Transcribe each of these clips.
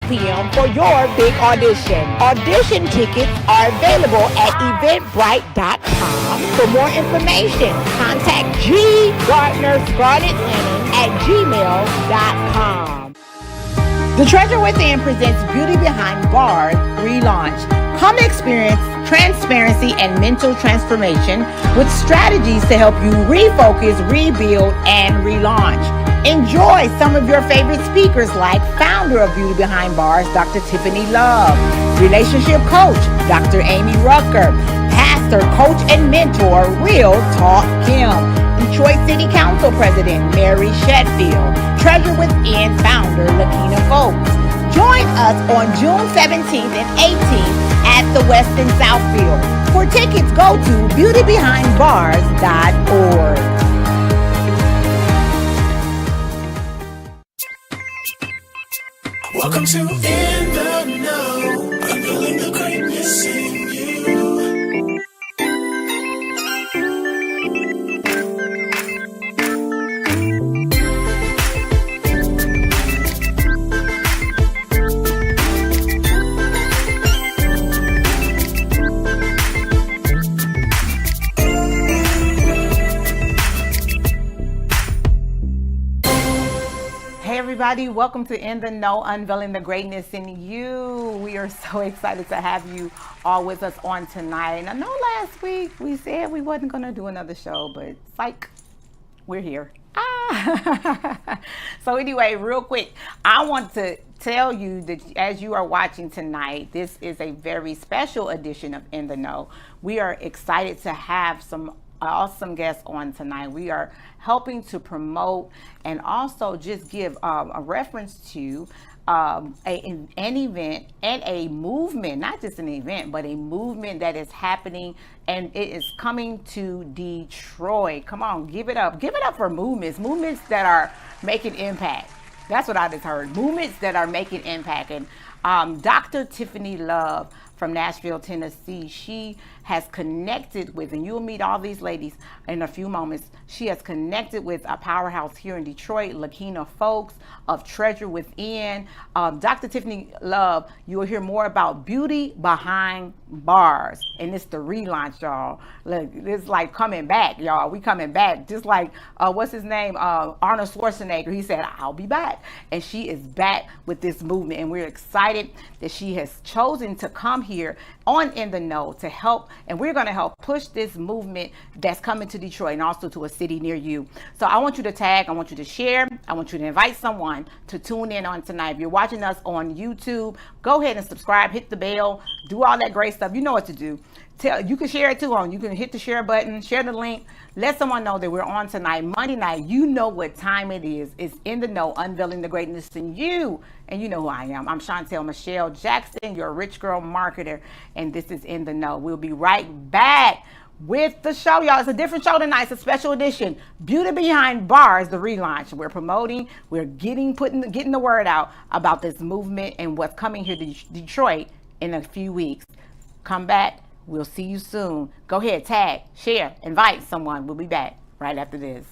p.m. for your big audition. Audition tickets are available at eventbrite.com. For more information, contact G. Gardner Scarlet Linen at gmail.com. The Treasure Within presents Beauty Behind Bars relaunch. Come experience transparency and mental transformation with strategies to help you refocus, rebuild, and relaunch. Enjoy some of your favorite speakers like founder of Beauty Behind Bars, Dr. Tiffany Love, relationship coach, Dr. Amy Rucker, pastor, coach, and mentor, Real Talk Kim, Detroit City Council President, Mary Shedfield, Treasure Within founder, Lakina Folks. Join us on June 17th and 18th at the Westin Southfield. For tickets, go to beautybehindbars.org. Welcome to In the Know, unveiling the greatness in you. Everybody, welcome to In the Know, unveiling the greatness in you. We are so excited to have you all with us on tonight. And I know last week we said we wasn't going to do another show, but it's like we're here. So anyway, real quick, I want to tell you that as you are watching tonight, this is a very special edition of In the Know. We are excited to have some awesome guests on tonight. We are helping to promote and also just give a reference to an event and a movement, not just an event, but a movement that is happening, and it is coming to Detroit. Come on, give it up. Give it up for movements that are making impact. That's what I just heard. Movements that are making impact. And Dr. Tiffany Love from Nashville, Tennessee, she has connected with, and you'll meet all these ladies in a few moments, she has connected with a powerhouse here in Detroit, Lakina Folks of Treasure Within. Dr. Tiffany Love, you'll hear more about Beauty Behind Bars, and it's the relaunch, y'all. Look, it's like coming back, y'all. We coming back, just like, what's his name? Arnold Schwarzenegger, he said, I'll be back. And she is back with this movement, and we're excited that she has chosen to come here on In the Know to help, and we're going to help push this movement that's coming to Detroit and also to a city near you. So I want you to tag, I want you to share, I want you to invite someone to tune in on tonight. If you're watching us on YouTube, go ahead and subscribe, hit the bell, do all that great stuff. You know what to do. You can share it too. You can hit the share button, share the link, let someone know that we're on tonight, Monday night. You know what time it is. It's In the Know, unveiling the greatness in you. And you know who I am. I'm Chantel Michelle Jackson, your rich girl marketer, and this is In the Know. We'll be right back with the show, y'all. It's a different show tonight. It's a special edition. Beauty Behind Bars, the relaunch. We're promoting, we're getting the word out about this movement and what's coming here to Detroit in a few weeks. Come back. We'll see you soon. Go ahead, tag, share, invite someone. We'll be back right after this.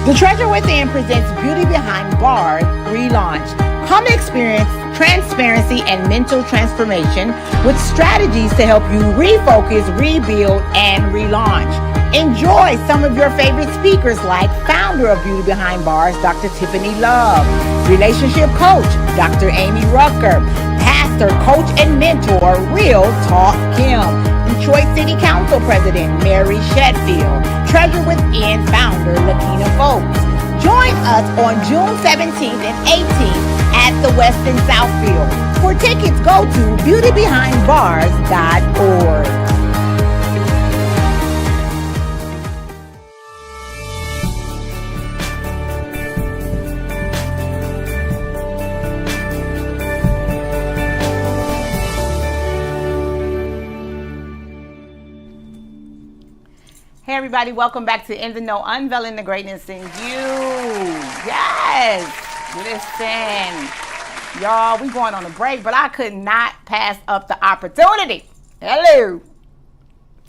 The Treasure Within presents Beauty Behind Bars relaunch. Come experience transparency and mental transformation with strategies to help you refocus, rebuild, and relaunch. Enjoy some of your favorite speakers like founder of Beauty Behind Bars, Dr. Tiffany Love, relationship coach, Dr. Amy Rucker, pastor, coach, and mentor, Real Talk Kim, Detroit City Council President, Mary Shedfield, Treasure Within founder, Lakina Folks. Join us on June 17th and 18th at the Westin Southfield. For tickets, go to beautybehindbars.org. Hey everybody, welcome back to In the Know, unveiling the greatness in you. Yes, listen, y'all, we going on a break, but I could not pass up the opportunity. Hello,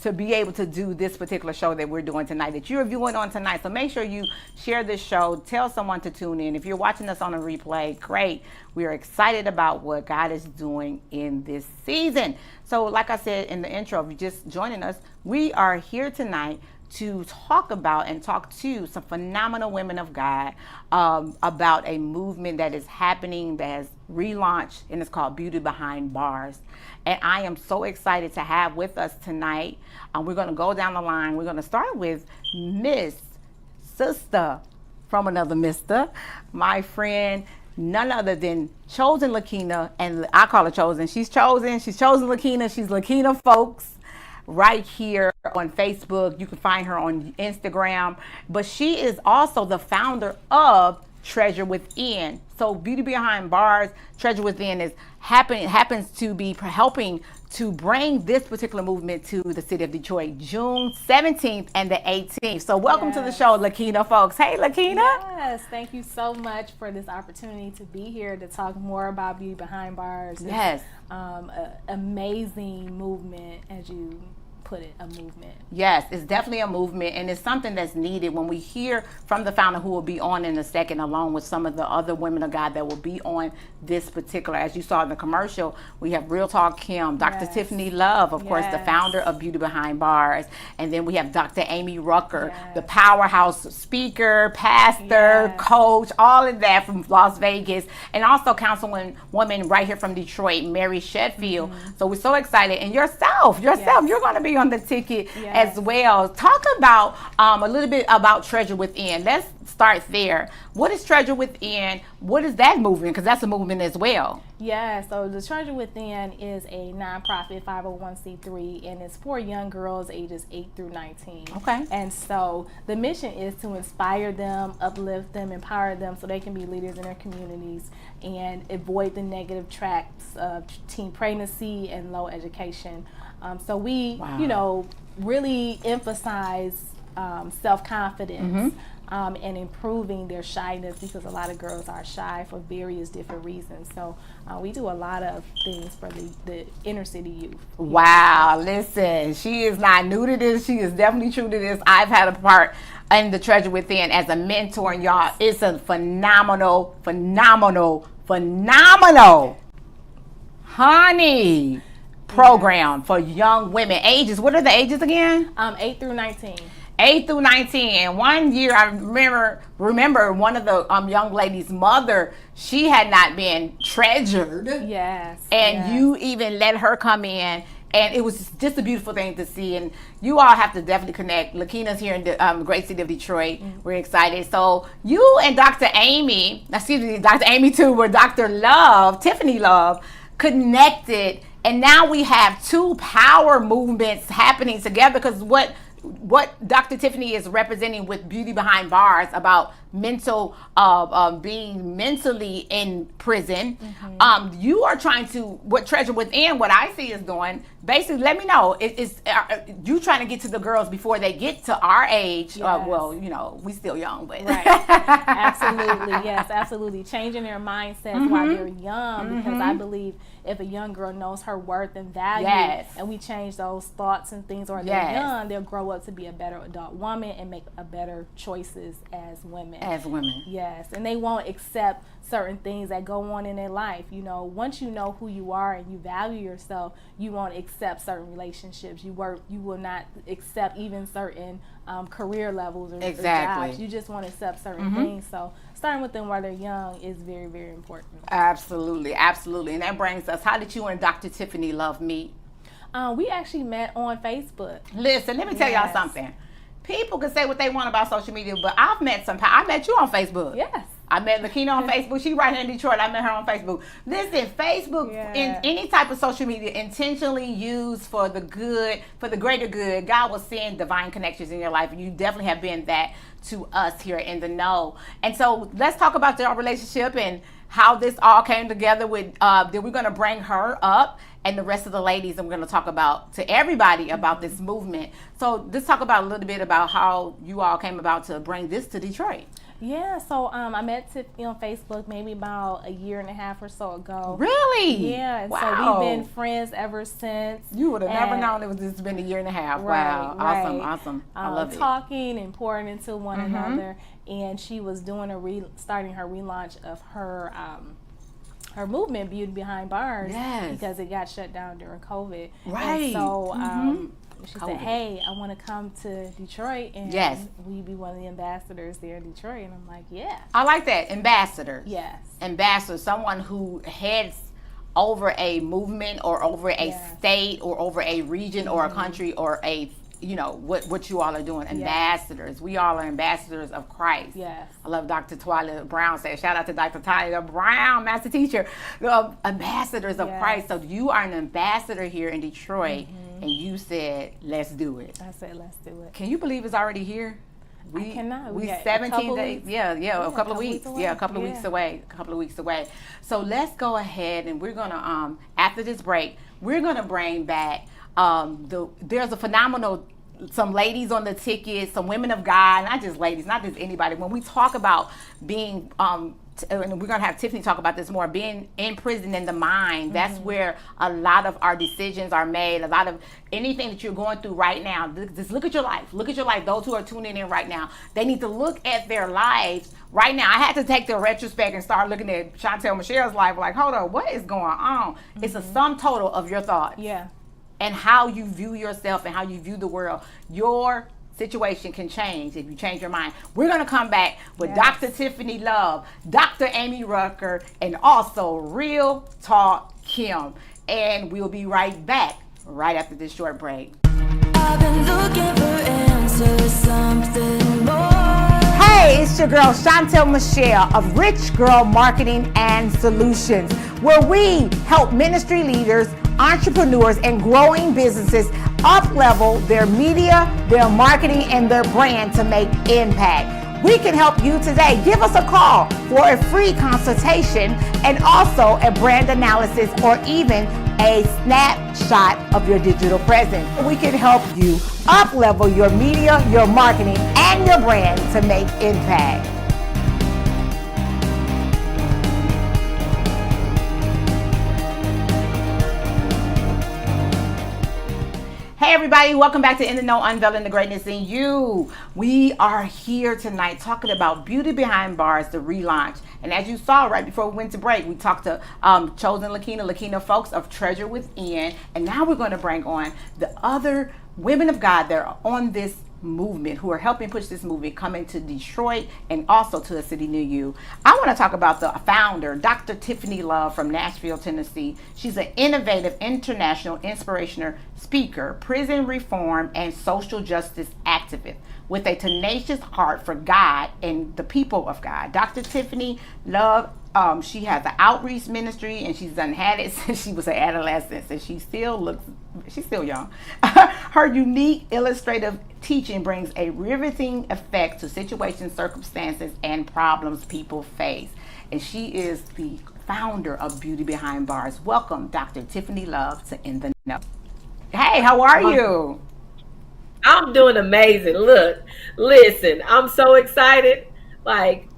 to be able to do this particular show that we're doing tonight, that you're viewing on tonight. So make sure you share this show, tell someone to tune in. If you're watching us on a replay, great. We are excited about what God is doing in this season. So like I said in the intro, if you're just joining us, we are here tonight to talk about and talk to some phenomenal women of God about a movement that is happening, that has relaunched, and it's called Beauty Behind Bars. And I am so excited to have with us tonight. We're going to go down the line. We're going to start with Miss Sister from another Mister, my friend, none other than Chosen Lakina, and I call her Chosen. She's Chosen Lakina. She's Lakina Folks. Right here on Facebook. You can find her on Instagram, but she is also the founder of Treasure Within. So Beauty Behind Bars, Treasure Within happens to be helping to bring this particular movement to the city of Detroit, June 17th and the 18th. So welcome to the show, Lakina Folks. Hey, Lakina. Yes, thank you so much for this opportunity to be here to talk more about Beauty Behind Bars. Yes. An amazing movement, as you put it, a movement. Yes, it's definitely a movement, and it's something that's needed. When we hear from the founder, who will be on in a second, along with some of the other women of God that will be on this particular, as you saw in the commercial, we have Real Talk Kim, Dr. Yes. Tiffany Love, of course, the Yes. founder of Beauty Behind Bars, and then we have Dr. Amy Rucker, Yes. the powerhouse speaker, pastor, Yes. coach, all of that from Las Vegas, and also councilwoman right here from Detroit, Mary Sheffield. So we're so excited, and yourself, Yes. you're going to be on the ticket Yes. as well. Talk about a little bit about Treasure Within. Let's start there. What is Treasure Within? What is that movement? Because that's a movement as well. Yeah, so the Treasure Within is a nonprofit 501c3, and it's for young girls ages 8 through 19. Okay. And so the mission is to inspire them, uplift them, empower them so they can be leaders in their communities and avoid the negative tracks of teen pregnancy and low education. So we, Wow. really emphasize self-confidence. And improving their shyness, because a lot of girls are shy for various different reasons. So we do a lot of things for the inner city youth. Wow, listen, she is not new to this. She is definitely true to this. I've had a part in the Treasure Within as a mentor, and y'all, it's a phenomenal, honey program for young women. Ages, what are the ages again? 8 through 19. 8 through 19. And one year, I remember one of the young ladies' mother, she had not been treasured. Yes. And yes. you even let her come in. And it was just a beautiful thing to see. And you all have to definitely connect. Lakina's here in the great city of Detroit. We're excited. So you and Dr. Amy too, were Dr. Love, Tiffany Love, connected. And now we have two power movements happening together, because what Dr. Tiffany is representing with Beauty Behind Bars about being mentally in prison. You are trying to, what Treasure Within, what I see is doing, basically, let me know, is you trying to get to the girls before they get to our age. Yes. Well, we still young, but. Right. Absolutely. Yes, absolutely. Changing their mindsets while they're young, because I believe if a young girl knows her worth and value, and we change those thoughts and things while they're young, they'll grow up to be a better adult woman and make a better choices as women. Yes, and they won't accept certain things that go on in their life. Once you know who you are and you value yourself, you won't accept certain relationships. You will not accept even certain career levels or jobs. You just won't accept certain things. So starting with them while they're young is very, very important. Absolutely. And that brings us, how did you and Dr. Tiffany Love meet? We actually met on Facebook. Listen, let me tell y'all something. People can say what they want about social media, but I met you on Facebook. Yes. I met Lakina on Facebook. She right here in Detroit. I met her on Facebook. Listen, Facebook, in any type of social media, intentionally used for the good, for the greater good, God will send divine connections in your life, and you definitely have been that to us here in the know. And so let's talk about your relationship and how this all came together with, then we're going to bring her up and the rest of the ladies, and we're going to talk to everybody about this movement. So let's talk about a little bit about how you all came about to bring this to Detroit. Yeah, so I met Tiffany on Facebook maybe about a year and a half or so ago. Really? Yeah, and Wow. so we've been friends ever since. You would have never And- known it was just been a year and a half. Right, Wow. right. Awesome. I love it. Talking and pouring into one another, and she was doing starting her relaunch of her movement, Beauty Behind Bars, Yes. because it got shut down during COVID. Right. And so she COVID. said, "Hey, I want to come to Detroit, and Yes. we be one of the ambassadors there in Detroit." And I'm like, "Yeah, I like that. Ambassador. yes, Ambassador, someone who heads over a movement or over a state or over a region or a country or a, what you all are doing. Ambassadors. We all are ambassadors of Christ. yes." I love Dr. Twyla Brown said, shout out to Dr. Twyla Brown, master teacher, ambassadors of Christ. So you are an ambassador here in Detroit, and you said, let's do it. I said, "Let's do it." Can you believe it's already here? I cannot. We got a 17 couple days. weeks. Yeah, a couple of weeks. away. Yeah, a couple of weeks away. A couple of weeks away. So let's go ahead and we're gonna after this break, we're gonna bring back there's a phenomenal some ladies on the ticket, some women of God, not just ladies, not just anybody. When we talk about being and we're going to have Tiffany talk about this more, being in prison in the mind, that's where a lot of our decisions are made. A lot of anything that you're going through right now, just look at your life. Look at your life. Those who are tuning in right now, they need to look at their lives right now. I had to take the retrospect and start looking at Chantel Michelle's life like, hold on, what is going on? It's a sum total of your thoughts. Yeah. And how you view yourself and how you view the world. Your situation can change if you change your mind. We're going to come back with Dr. Tiffany Love, Dr. Amy Rucker, and also Real Talk Kim. And we'll be right back right after this short break. I've been looking for answers, something more. Hey, it's your girl Chantel Michelle of Rich Girl Marketing and Solutions, where we help ministry leaders, entrepreneurs, and growing businesses up-level their media, their marketing, and their brand to make impact. We can help you today. Give us a call for a free consultation and also a brand analysis or even a snapshot of your digital presence. We can help you up-level your media, your marketing, and your brand to make impact. Hey everybody, welcome back to InTheKnow, Unveiling the Greatness in You. We are here tonight talking about Beauty Behind Bars, the relaunch. And as you saw right before we went to break, we talked to Chosen Lakina folks of Treasure Within. And now we're going to bring on the other women of God that are on this movement, who are helping push this movement, coming to Detroit and also to a city near you. I want to talk about the founder, Dr. Tiffany Love from Nashville, Tennessee. She's an innovative, international, inspirational speaker, prison reform, and social justice activist with a tenacious heart for God and the people of God. Dr. Tiffany Love, she has an outreach ministry, and she's had it since she was an adolescent, and she's still young. Her unique illustrative teaching brings a riveting effect to situations, circumstances, and problems people face. And she is the founder of Beauty Behind Bars. Welcome, Dr. Tiffany Love, to In the Know. Hey, how are you? I'm doing amazing. Look, listen, I'm so excited. Like,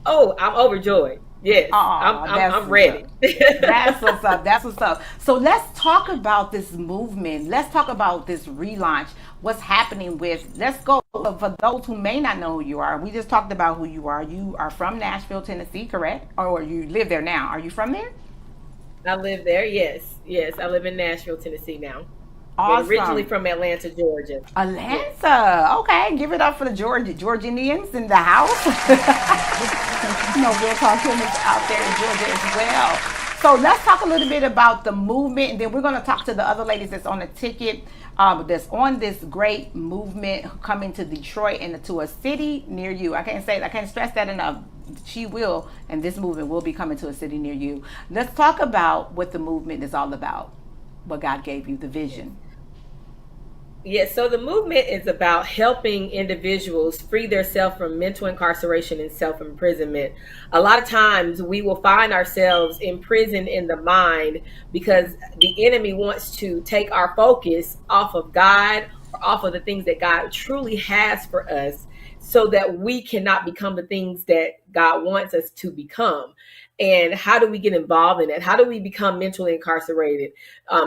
oh, I'm overjoyed. Yes, I'm ready. That's what's up. That's what's up. So let's talk about this movement. Let's talk about this relaunch. What's happening with, let's go, for those who may not know who you are. We just talked about who you are. You are from Nashville, Tennessee, correct? Or you live there now. Are you from there? I live there. Yes. I live in Nashville, Tennessee now. Awesome. But originally from Atlanta, Georgia. Atlanta. Okay, give it up for the Georgians in the house. Real Talk Kim is out there in Georgia as well. So let's talk a little bit about the movement, and then we're going to talk to the other ladies that's on the ticket, that's on this great movement coming to Detroit and to a city near you. I can't stress that enough. She will, and this movement will be coming to a city near you. Let's talk about what the movement is all about, what God gave you, the vision. Yes, so the movement is about helping individuals free themselves from mental incarceration and self-imprisonment. A lot of times we will find ourselves imprisoned in the mind because the enemy wants to take our focus off of God or off of the things that God truly has for us. so that we cannot become the things that God wants us to become. And how do we get involved in it? How do we become mentally incarcerated?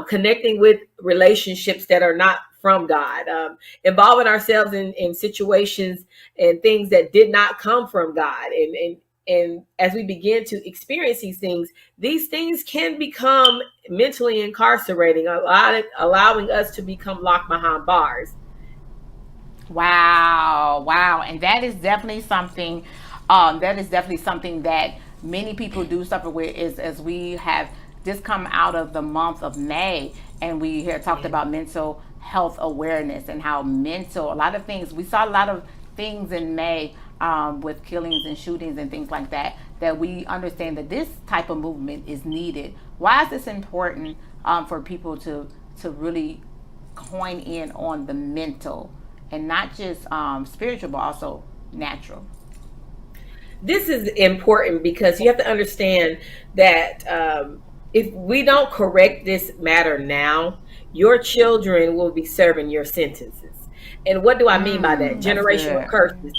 Connecting with relationships that are not from God, involving ourselves in situations and things that did not come from God. And as we begin to experience these things can become mentally incarcerating, allowing us to become locked behind bars. Wow. And that is definitely something that many people do suffer with, is as we have just come out of the month of May, and we here talked about mental health awareness, and how a lot of things, we saw a lot of things in May, with killings and shootings and things like that, that we understand that this type of movement is needed. Why is this important, for people to really coin in on the mental, and not just spiritual, but also natural? This is important because you have to understand that if we don't correct this matter now, your children will be serving your sentences. And what do I mean by that? Generational curses.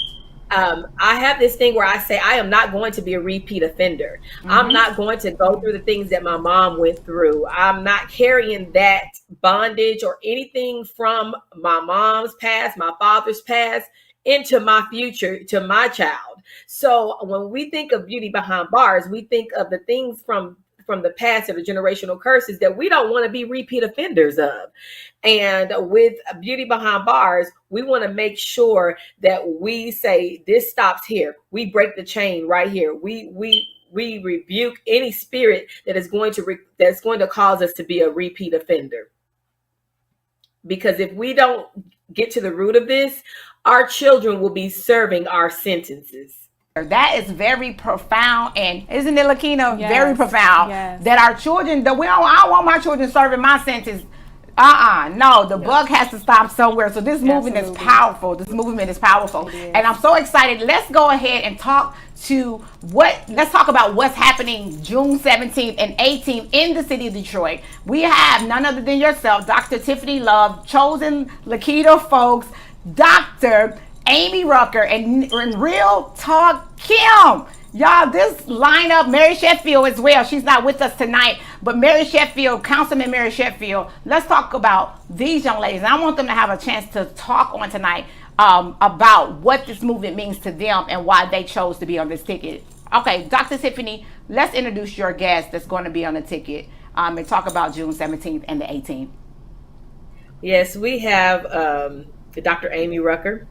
I have this thing where I say, I am not going to be a repeat offender. I'm not going to go through the things that my mom went through. I'm not carrying that bondage or anything from my mom's past, my father's past, into my future, to my child. So when we think of beauty behind bars, we think of the things from the past, or the generational curses that we don't want to be repeat offenders of. And with beauty behind bars, we want to make sure that we say, this stops here. We break the chain right here. We rebuke any spirit that is going to cause us to be a repeat offender. Because if we don't get to the root of this, our children will be serving our sentences. That is very profound, and isn't it, Lakina? Yes, very profound. yes. That our children, I don't want my children serving my sentence. No, the buck has to stop somewhere. So this movement is powerful. This movement is powerful, and I'm so excited. Let's go ahead and let's talk about what's happening June 17th and 18th in the city of Detroit. We have none other than yourself, Dr. Tiffany Love, chosen Lakita folks, Dr. Amy Rucker, and Real Talk Kim. Y'all, this lineup, Mary Sheffield as well. She's not with us tonight, but Mary Sheffield, Councilman Mary Sheffield. Let's talk about these young ladies. And I want them to have a chance to talk on tonight, about what this movement means to them and why they chose to be on this ticket. Okay, Dr. Tiffany, let's introduce your guest that's going to be on the ticket, and talk about June 17th and the 18th. Yes, we have Dr. Amy Rucker.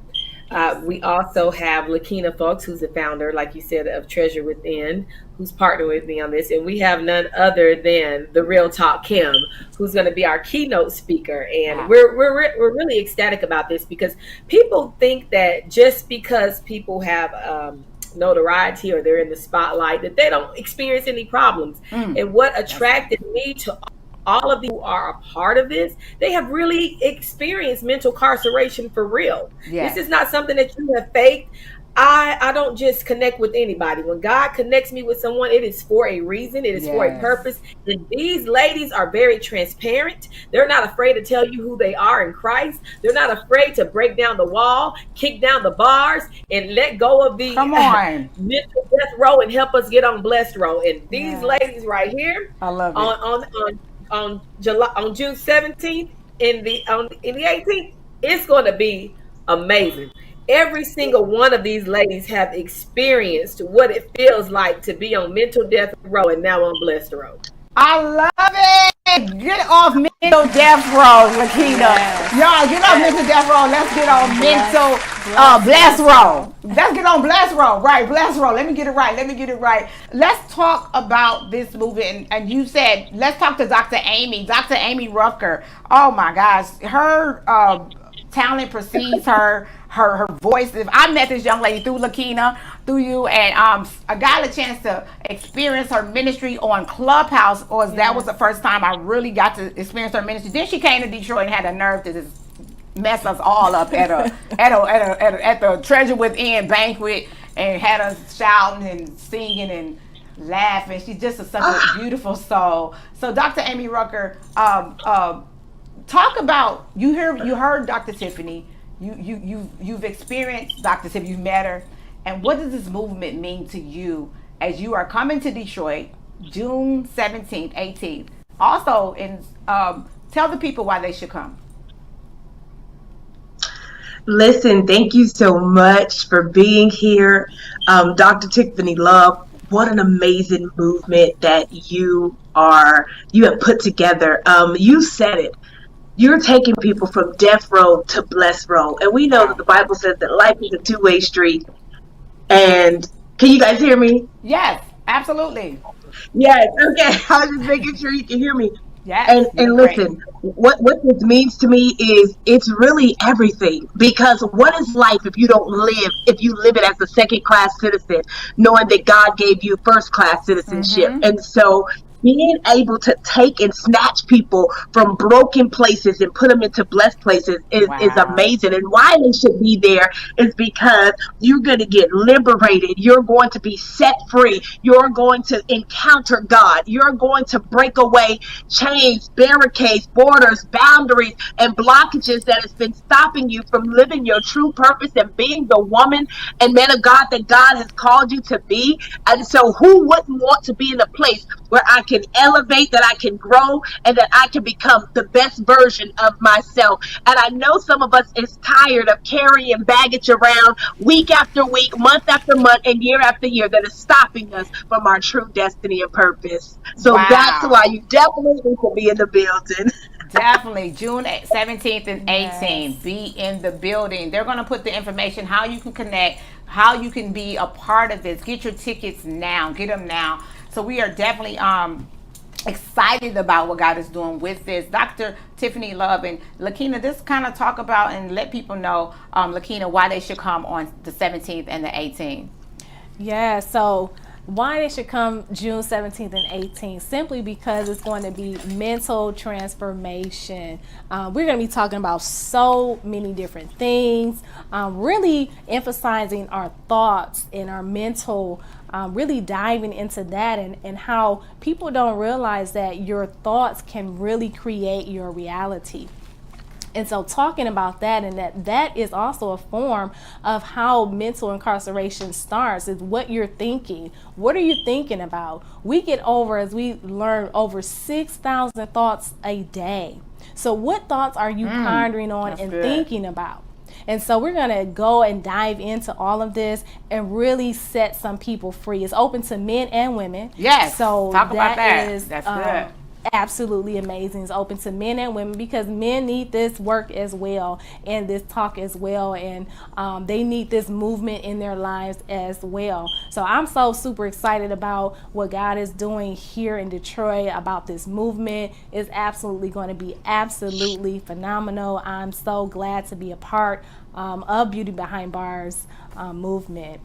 We also have Lakina Folks, who's the founder, like you said, of Treasure Within, who's partnered with me on this. And we have none other than the Real Talk Kim, who's going to be our keynote speaker. And we're really ecstatic about this, because people think that just because people have notoriety or they're in the spotlight, that they don't experience any problems. And what attracted me to all of you who are a part of this, they have really experienced mental incarceration for real. Yes. This is not something that you have faked. I don't just connect with anybody. When God connects me with someone, it is for a reason. It is for a purpose. And these ladies are very transparent. They're not afraid to tell you who they are in Christ. They're not afraid to break down the wall, kick down the bars, and let go of the mental death row and help us get on blessed row. And these ladies right here, I love it. On June 17th in the 18th, it's going to be amazing. Every single one of these ladies have experienced what it feels like to be on mental death row and now on blessed row. I love it. Get off mental death row, Lakina. Y'all, get off mental death row. Let's get on mental blessed row. Let's get on blessed row. Right, blessed row. Let me get it right. Let's talk about this movement. And you said, let's talk to Dr. Amy Rucker. Oh my gosh. Her talent precedes her voice. I met this young lady through Lakina, through you, and I got a chance to experience her ministry on Clubhouse. That was the first time I really got to experience her ministry. Then she came to Detroit and had a nerve to just mess us all up at the Treasure Within banquet, and had us shouting and singing and laughing. She's just such a beautiful soul. So Dr. Amy Rucker, talk about, you heard Dr. Tiffany. You've experienced Dr. Tiff. You've met her, and what does this movement mean to you as you are coming to Detroit, June 17th, 18th? Also, and tell the people why they should come. Listen, thank you so much for being here. Dr. Tiffany Love, what an amazing movement that you have put together. You said it. You're taking people from death row to blessed row. And we know that Wow. the Bible says that life is a two-way street. And can you guys hear me? Yes, absolutely. Yes, okay. I was just making sure you can hear me. Yes, And you're great. listen, what this means to me is it's really everything. Because what is life if you live it as a second class citizen, knowing that God gave you first class citizenship? Mm-hmm. And so being able to take and snatch people from broken places and put them into blessed places is Wow. amazing. And why they should be there is because you're going to get liberated. You're going to be set free. You're going to encounter God. You're going to break away chains, barricades, borders, boundaries, and blockages that has been stopping you from living your true purpose and being the woman and man of God that God has called you to be. And so who wouldn't want to be in a place where I can elevate, that I can grow, and that I can become the best version of myself? And I know some of us is tired of carrying baggage around week after week, month after month, and year after year that is stopping us from our true destiny and purpose. So that's Wow. why you definitely need to be in the building. Definitely. June 17th and Yes. 18th. Be in the building. They're going to put the information, how you can connect, how you can be a part of this. Get your tickets now. Get them now. So we are definitely excited about what God is doing with this. Dr. Tiffany Love and Lakina, just kind of talk about and let people know, Lakina, why they should come on the 17th and the 18th. Yeah, so why they should come June 17th and 18th? Simply because it's going to be mental transformation. We're going to be talking about so many different things, really emphasizing our thoughts and our mental, really diving into that, and how people don't realize that your thoughts can really create your reality. And so talking about that, and that is also a form of how mental incarceration starts, is what you're thinking. What are you thinking about? We get over, as we learn, over 6,000 thoughts a day. So what thoughts are you pondering on That's and good. thinking about? And so we're going to go and dive into all of this and really set some people free. It's open to men and women. Yes. So Talk about that. is That's good. absolutely amazing. It's open to men and women because men need this work as well and this talk as well, and they need this movement in their lives as well. So I'm so super excited about what God is doing here in Detroit, about this movement. It's absolutely going to be absolutely phenomenal. I'm so glad to be a part of Beauty Behind Bars movement.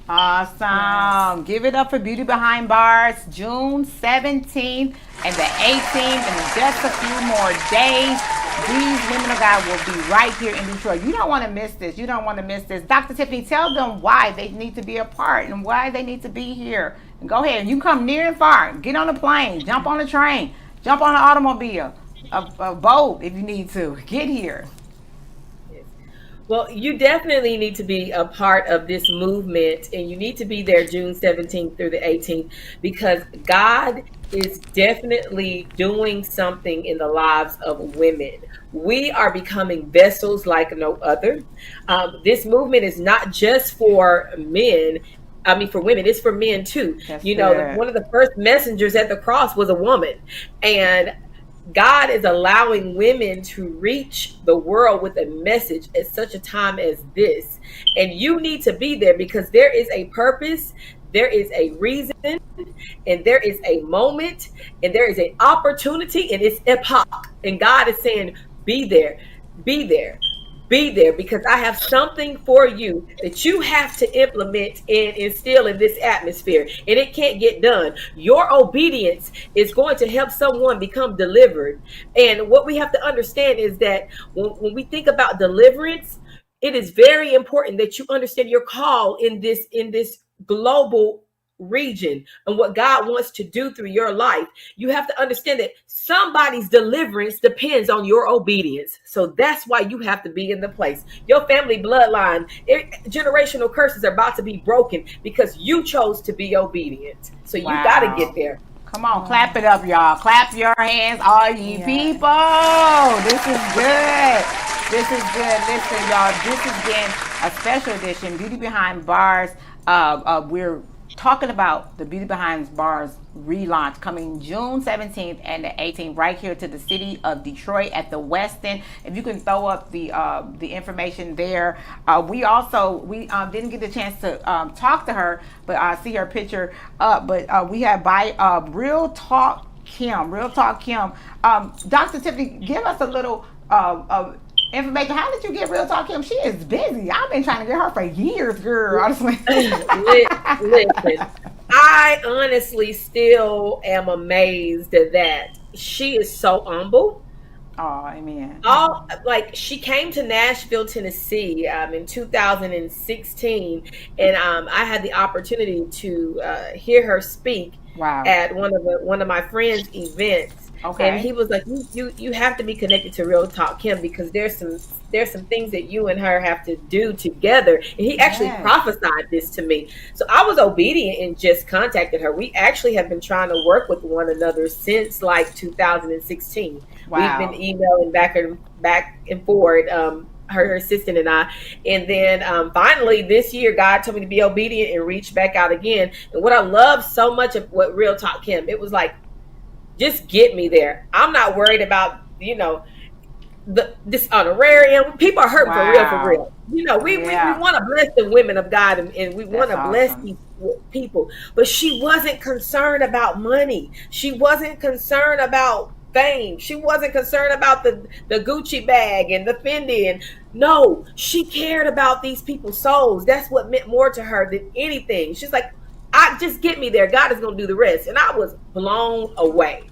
Awesome. Yes. Give it up for Beauty Behind Bars, June 17th and the 18th, and in just a few more days. These women of God will be right here in Detroit. You don't want to miss this. You don't want to miss this. Dr. Tiffany, tell them why they need to be a part and why they need to be here. And go ahead. You can come near and far. Get on a plane, jump on a train, jump on an automobile, a boat if you need to. Get here. Well, you definitely need to be a part of this movement, and you need to be there June 17th through the 18th, because God is definitely doing something in the lives of women. We are becoming vessels like no other. This movement is not just for men. I mean, for women, it's for men too. That's You know, good. one of the first messengers at the cross was a woman. And God is allowing women to reach the world with a message at such a time as this. And you need to be there because there is a purpose, there is a reason, and there is a moment, and there is an opportunity, and it's epoch. And God is saying, be there, be there, be there, because I have something for you that you have to implement and instill in this atmosphere, and it can't get done. Your obedience is going to help someone become delivered. And what we have to understand is that when we think about deliverance, it is very important that you understand your call in this global region and what God wants to do through your life, you have to understand that somebody's deliverance depends on your obedience. So that's why you have to be in the place. Your family bloodline, generational curses are about to be broken because you chose to be obedient. So you got to get there. Come on, clap it up, y'all. Clap your hands, all ye people. This is good. This is good. Listen, y'all, this has been a special edition, Beauty Behind Bars. We're talking about the Beauty Behind Bars relaunch coming June 17th and the 18th right here to the city of Detroit at the Westin. If you can throw up the information there. We didn't get the chance to talk to her, but I see her picture up. But we have Real Talk Kim. Dr. Tiffany, give us a little information. How did you get Real Talk Kim? She is busy. I've been trying to get her for years, girl. Honestly. Listen, I honestly still am amazed at that. She is so humble. Oh, amen. She came to Nashville, Tennessee, in 2016, and I had the opportunity to hear her speak at one of my friends' events. Okay. And he was like, you have to be connected to Real Talk Kim because there's some things that you and her have to do together. And he actually prophesied this to me. So I was obedient and just contacted her. We actually have been trying to work with one another since like 2016. Wow. We've been emailing back and forward, her assistant and I. And then finally this year, God told me to be obedient and reach back out again. And what I love so much of what Real Talk Kim, it was like, just get me there. I'm not worried about, this honorarium. People are hurting for real. We want to bless the women of God and we want to bless these people. But she wasn't concerned about money. She wasn't concerned about fame. She wasn't concerned about the Gucci bag and the Fendi. And no, she cared about these people's souls. That's what meant more to her than anything. She's like, just get me there. God is going to do the rest. And I was blown away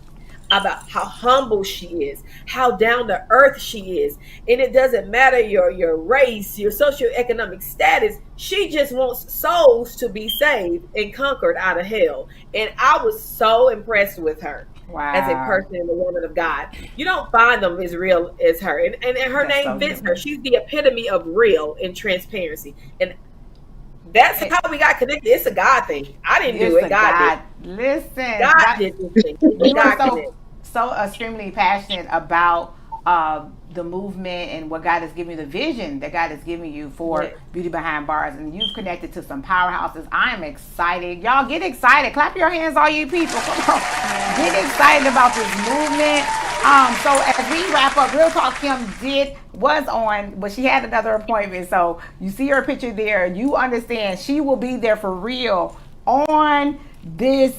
about how humble she is, how down to earth she is. And it doesn't matter your race, your socioeconomic status. She just wants souls to be saved and conquered out of hell. And I was so impressed with her as a person and a woman of God. You don't find them as real as her. And her name fits her. She's the epitome of real and transparency. And that's how we got connected. It's a God thing. I didn't do it. God did. Listen. God did this thing. You are so extremely passionate about the movement and what God has given you, the vision that God has given you for Beauty Behind Bars. And you've connected to some powerhouses. I am excited. Y'all get excited. Clap your hands, all you people. Come on. Get excited about this movement. So as we wrap up, Real Talk Kim was on, but she had another appointment. So you see her picture there. You understand she will be there for real on this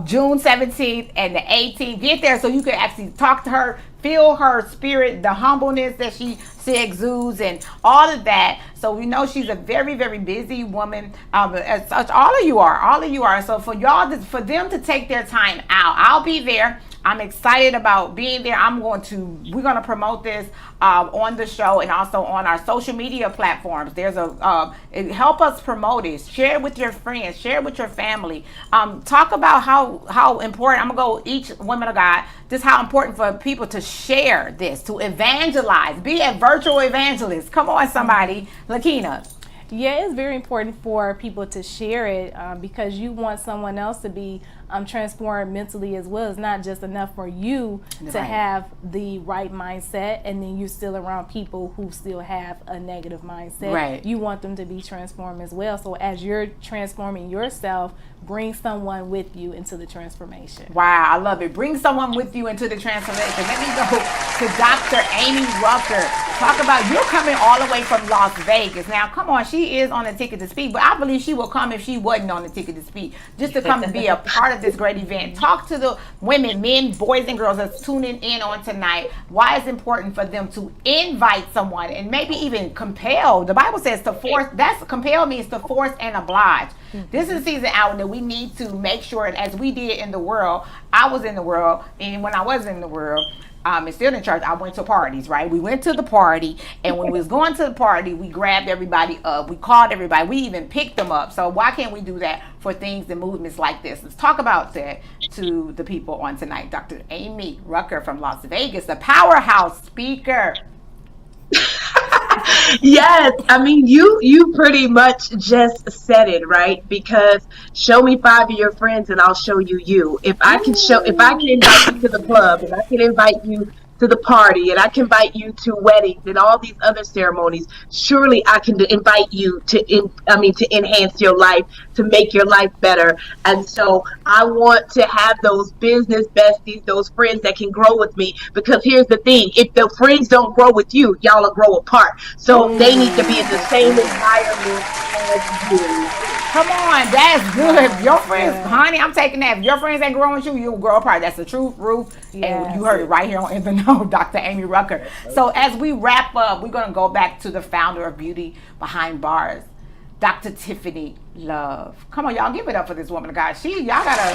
June 17th and the 18th. Get there so you can actually talk to her, feel her spirit, the humbleness that she exudes, and all of that. So we know she's a very, very busy woman. As such, all of you are. So for them to take their time out, I'll be there. I'm excited about being there. We're going to promote this on the show and also on our social media platforms. There's help us promote it. Share it with your friends. Share it with your family. Talk about how important, I'm going to go each woman of God, just how important for people to share this, to evangelize, be a virtual evangelist. Come on, somebody. Lakina. Yeah, it's very important for people to share it because you want someone else to be transformed mentally as well. It's not just enough for you to have the right mindset and then you're still around people who still have a negative mindset. Right. You want them to be transformed as well. So as you're transforming yourself, bring someone with you into the transformation. Wow, I love it. Bring someone with you into the transformation. Let me go to Dr. Amy Rucker. Talk about, you're coming all the way from Las Vegas. Now, come on, she is on a ticket to speak, but I believe she will come if she wasn't on the ticket to speak, just to come and be a part of this great event. Talk to the women, men, boys, and girls that's tuning in on tonight. Why it's important for them to invite someone and maybe even compel. The Bible says to force, compel means to force and oblige. This is a season out that we need to make sure, as we did in the world. I was in the world, and when I was in the world, and still in church, I went to parties, right? We went to the party, and when we was going to the party, we grabbed everybody up. We called everybody. We even picked them up. So why can't we do that for things and movements like this? Let's talk about that to the people on tonight. Dr. Amy Rucker from Las Vegas, the powerhouse speaker. Yes, I mean you pretty much just said it, right? Because show me 5 of your friends and I'll show you you. If I can invite you to the club, and I can invite you to the party, and I can invite you to weddings and all these other ceremonies, surely I can invite you to enhance your life, to make your life better. And so I want to have those business besties, those friends that can grow with me, because here's the thing, if the friends don't grow with you, y'all will grow apart. So they need to be in the same environment as you. Come on, that's good. Your friends, honey, I'm taking that. If your friends ain't growing with you, you'll grow apart. That's the truth, Ruth. And you heard it right here on In The Know, Dr. Amy Rucker. So as we wrap up, we're going to go back to the founder of Beauty Behind Bars, Dr. Tiffany Love. Come on, y'all, give it up for this woman of God. Y'all better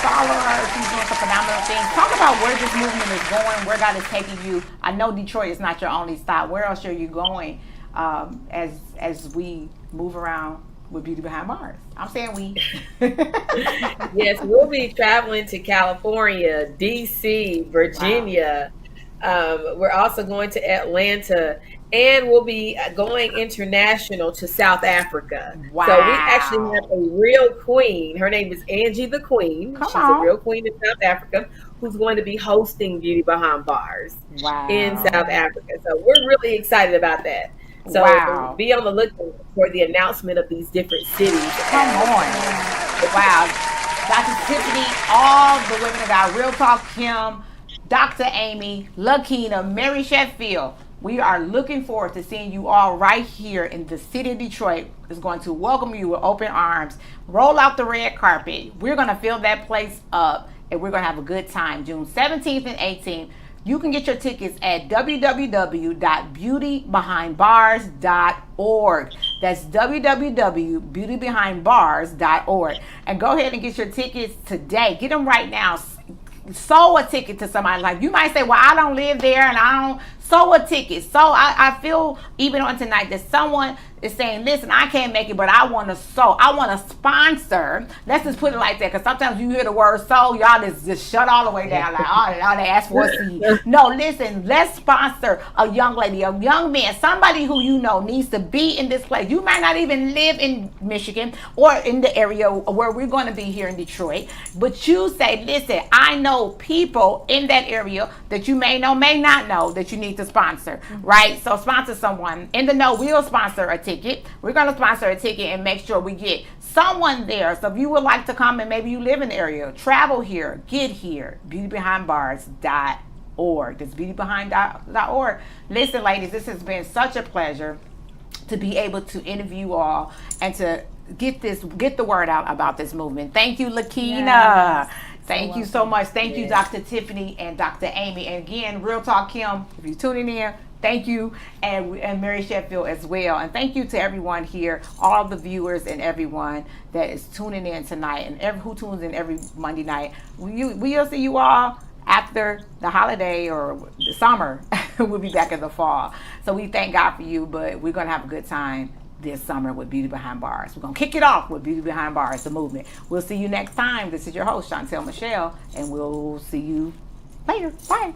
follow her. She's doing some phenomenal things. Talk about where this movement is going, where God is taking you. I know Detroit is not your only stop. Where else are you going as we move around with Beauty Behind Bars? I'm saying we. Yes, we'll be traveling to California, DC, Virginia. Wow. We're also going to Atlanta, and we'll be going international to South Africa. Wow. So we actually have a real queen. Her name is Angie the Queen. She's a real queen in South Africa who's going to be hosting Beauty Behind Bars in South Africa. So we're really excited about that. So be on the lookout for the announcement of these different cities. Come on. Wow. Dr. Tiffany, all the women of God, Real Talk Kim, Dr. Amy, Lakina, Mary Sheffield. We are looking forward to seeing you all right here in the city of Detroit. Is going to welcome you with open arms. Roll out the red carpet. We're going to fill that place up, and we're going to have a good time. June 17th and 18th. You can get your tickets at www.beautybehindbars.org. That's www.beautybehindbars.org. And go ahead and get your tickets today. Get them right now. Sow a ticket to somebody's life. You might say, well, I don't live there and I don't. Sow a ticket. So I feel even on tonight that someone is saying, listen, I can't make it, but I want to sow. I want to sponsor. Let's just put it like that, because sometimes you hear the word sow, y'all just shut all the way down. Like, oh, they ask for a seed. No, listen, let's sponsor a young lady, a young man, somebody who you know needs to be in this place. You might not even live in Michigan or in the area where we're going to be here in Detroit, but you say, listen, I know people in that area that you may know, may not know, that you need to sponsor, right? So sponsor someone. In the Know, we'll sponsor a ticket. We're going to sponsor a ticket and make sure we get someone there. So if you would like to come and maybe you live in the area, travel here, get here, beautybehindbars.org. That's beautybehind.org. Listen, ladies, this has been such a pleasure to be able to interview you all and to get the word out about this movement. Thank you, Lakina. Yes. Thank you so much. Thank you, Dr. Tiffany and Dr. Amy. And again, Real Talk Kim, if you're tuning in, thank you. And Mary Sheffield as well. And thank you to everyone here, all the viewers and everyone that is tuning in tonight and who tunes in every Monday night. We'll see you all after the holiday or the summer. We'll be back in the fall. So we thank God for you, but we're going to have a good time this summer with Beauty Behind Bars. We're going to kick it off with Beauty Behind Bars, the movement. We'll see you next time. This is your host, Chantel Michelle, and we'll see you later. Bye.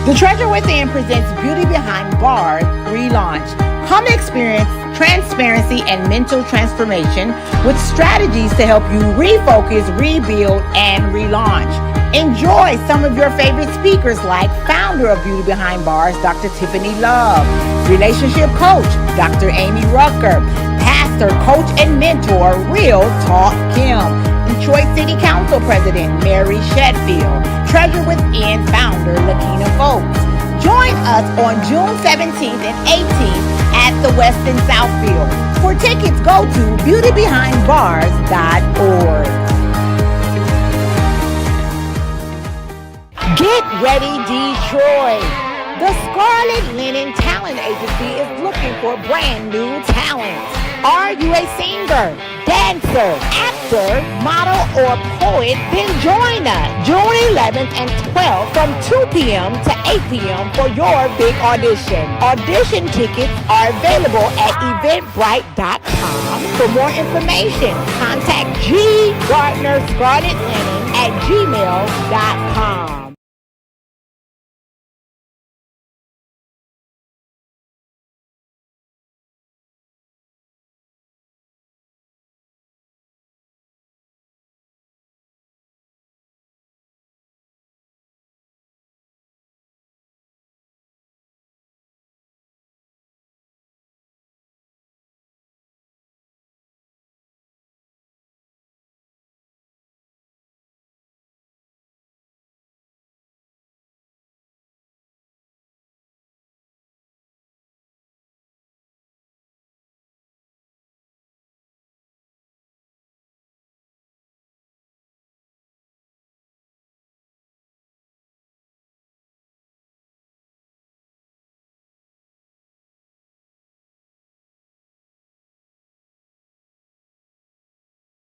The Treasure Within presents Beauty Behind Bars relaunch. Come experience transparency and mental transformation with strategies to help you refocus, rebuild, and relaunch. Enjoy some of your favorite speakers like founder of Beauty Behind Bars, Dr. Tiffany Love, relationship coach, Dr. Amy Rucker, pastor, coach, and mentor, Real Talk Kim, Detroit City Council President, Mary Sheffield, Treasure Within founder, Lakina Folks. Join us on June 17th and 18th at the Westin Southfield. For tickets, go to beautybehindbars.org. Get ready, Detroit! The Scarlet Linen Talent Agency is looking for brand new talent. Are you a singer, dancer, actor, model, or poet? Then join us June 11th and 12th from 2 p.m. to 8 p.m. for your big audition. Audition tickets are available at eventbrite.com. For more information, contact G. Gardner Scarlett Lennon at gmail.com.